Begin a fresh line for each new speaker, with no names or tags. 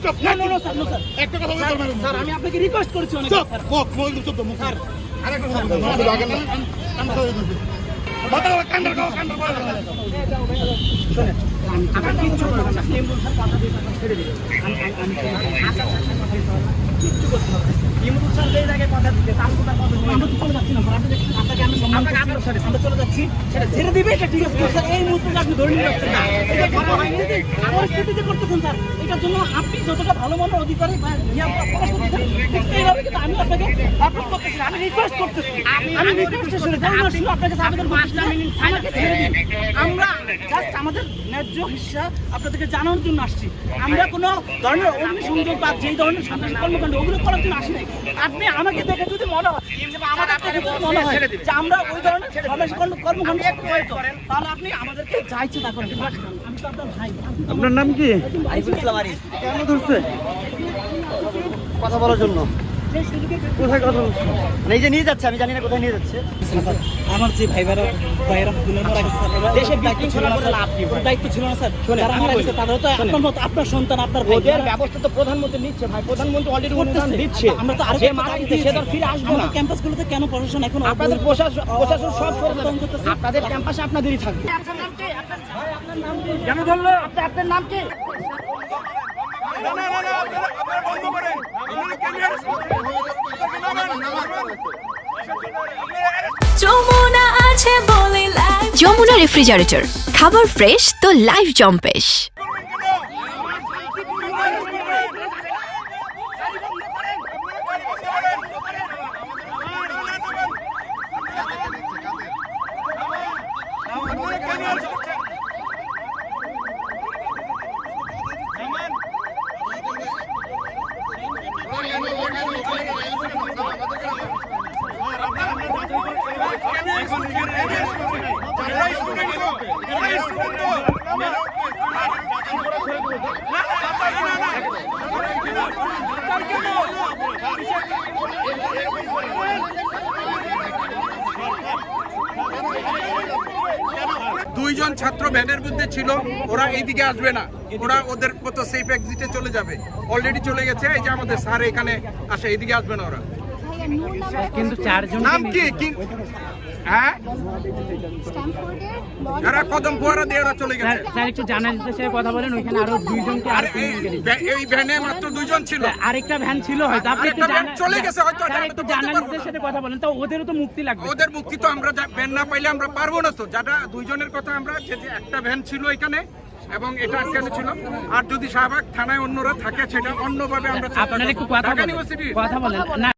একটা কথা বলতে পারবেন
স্যার আমি আপনাকে রিকোয়েস্ট করেছি অনেক
চুপ
স্যার
মুখ মুখ চুপ মুখ স্যার আরেকটা কথা বলতে লাগেন না বাবা কান্ডার
শুনে আমার কিচ্ছু করবে না ইমরুল স্যার কথা দিয়ে ছেড়ে দিন আমি কিচ্ছু করতে হবে ইমরুল স্যার যেই জায়গায় কথা দিতে তার কথা আমরা তো চলে যাচ্ছি না স্যার আপনি দেখছেন আপনাকে আমি আপনার সাথে আমরা চলে যাচ্ছি সেটা ছেড়ে দিবে এটা ঠিক আছে স্যার এই মুহূর্তে আপনি ধরে নিয়ে যাচ্ছেন না এটা ভালো হয়নি পরিস্থিতিতে করতেছেন স্যার এটার জন্য আপনি যতটা ভালো মনের অধিকারী বা ইয়া প্রকাশ করতেছেন এইভাবে কিন্তু আমি আপনাকে অ্যাপ্রোচ করতেছি আমি রিকোয়েস্ট করতেছি আমি রিকোয়েস্ট শুনে দেন আপনাকে আবেদন 5 মিনিট আমাকে ছেড়ে দিন আমরা জাস্ট আমাদের ন্যায্য হিস্সা আপনাদেরকে জানানোর জন্য আসছি আমরা কোনো ধরনের অগ্নিসংযোগ বা যেই ধরনের সন্ত্রাসী কর্মকাণ্ড ওগুলো করার জন্য আসি নাই আপনি আমাকে দেখে যদি মনে হয় আমাদের দেখে যদি মনে হয় যে আমরা ওই ধরনের সন্ত্রাসী কর্মকাণ্ড করেন তাহলে আপনি আমাদেরকে যাইছে তা করেন আমি তো আপনার ভাই
আপনার নাম কি?
আরিফুল ইসলাম আরিফ
কেন ধরছে? কথা বলার জন্য। কোথায় কথা বলছে? এই যে নিয়ে যাচ্ছে, আমি জানি না কোথায় নিয়ে যাচ্ছে।
আমার যে ভাইরা দুনিয়া মারা গেছে স্যার দেশের দায়িত্ব ছিল না স্যার আপনি দায়িত্ব ছিল না স্যার যারা মারা গেছে তাদের তো আপনার মত আপনার সন্তান আপনার ভাই
ওদের ব্যবস্থা তো প্রধানমন্ত্রী নিচ্ছে ভাই প্রধানমন্ত্রী অলরেডি অনুদান দিচ্ছে
আমরা তো আর
যে মারা গেছে সে তো ফিরে আসবে না
ক্যাম্পাসগুলোতে কেন প্রশাসন এখন
আপনাদের প্রশাসন সব করে দেবে আপনাদের ক্যাম্পাসে আপনাদেরই থাকবে
কেন ধরলো
আপনার নাম কি
যমুনা রেফ্রিজারেটর, খাবার ফ্রেশ তো লাইফ জম্পেশ।
দুইজন ছাত্র ভ্যানের মধ্যে ছিল, ওরা এইদিকে আসবে না, ওরা ওদের মতো সেফ এক্সিটে চলে যাবে, অলরেডি চলে গেছে। এই যে আমাদের স্যার এখানে আসে, এইদিকে আসবে না ওরা।
কিন্তু চারজন
নাম কি? হ্যাঁ, এরা কদম ফোয়ারা দিয়ে ওরা চলে গেছে।
স্যার একটু জার্নালিস্টের সাথে কথা বলেন, ওইখানে আরো দুইজনকে
আর এই ভ্যানে মাত্র দুইজন ছিল,
আরেকটা ভ্যান ছিল হয়তো আপনি একটু
চলে গেছে হয়তো।
একটু জার্নালিস্টের সাথে কথা বলেন, তো ওদেরও তো মুক্তি লাগবে।
ওদের মুক্তি তো আমরা ভ্যান না পাইলে আমরা পারবো না। তো যারা দুইজনের কথা আমরা, যে একটা ভ্যান ছিল এখানে এবং এটা এখানে ছিল, আর যদি শাহবাগ থানায় অন্যরা থাকে সেটা অন্যভাবে আমরা
আপনারা একটু কথা বলেন না।